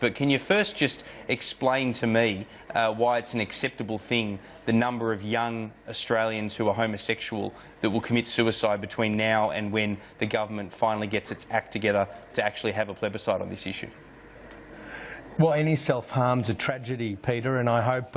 But can you first just explain to me why it's an acceptable thing, the number of young Australians who are homosexual that will commit suicide between now and when the government finally gets its act together to actually have a plebiscite on this issue? Well, any self-harm's a tragedy, Peter, and I hope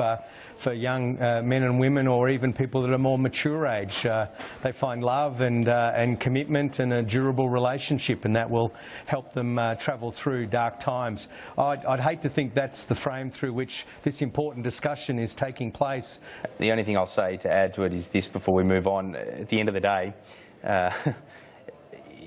for young men and women, or even people that are more mature age, they find love and commitment and a durable relationship, and that will help them travel through dark times. I'd hate to think that's the frame through which this important discussion is taking place. The only thing I'll say to add to it is this before we move on. At the end of the day,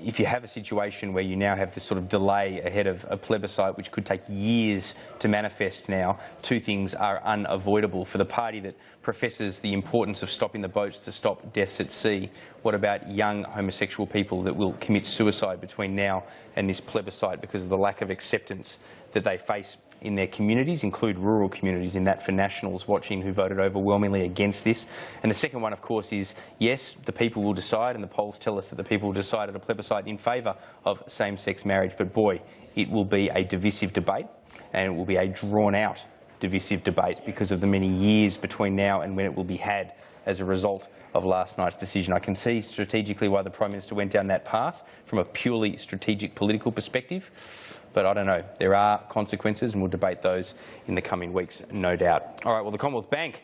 if you have a situation where you now have this sort of delay ahead of a plebiscite which could take years to manifest now, two things are unavoidable. For the party that professes the importance of stopping the boats to stop deaths at sea, what about young homosexual people that will commit suicide between now and this plebiscite because of the lack of acceptance that they face in their communities, include rural communities in that for Nationals watching who voted overwhelmingly against this. And the second one, of course, is yes, the people will decide, and the polls tell us that the people will decide at a plebiscite in favour of same-sex marriage, but boy, it will be a divisive debate, and it will be a drawn-out divisive debate because of the many years between now and when it will be had as a result of last night's decision. I can see strategically why the Prime Minister went down that path from a purely strategic political perspective, but I don't know. There are consequences, and we'll debate those in the coming weeks, no doubt. All right, well, the Commonwealth Bank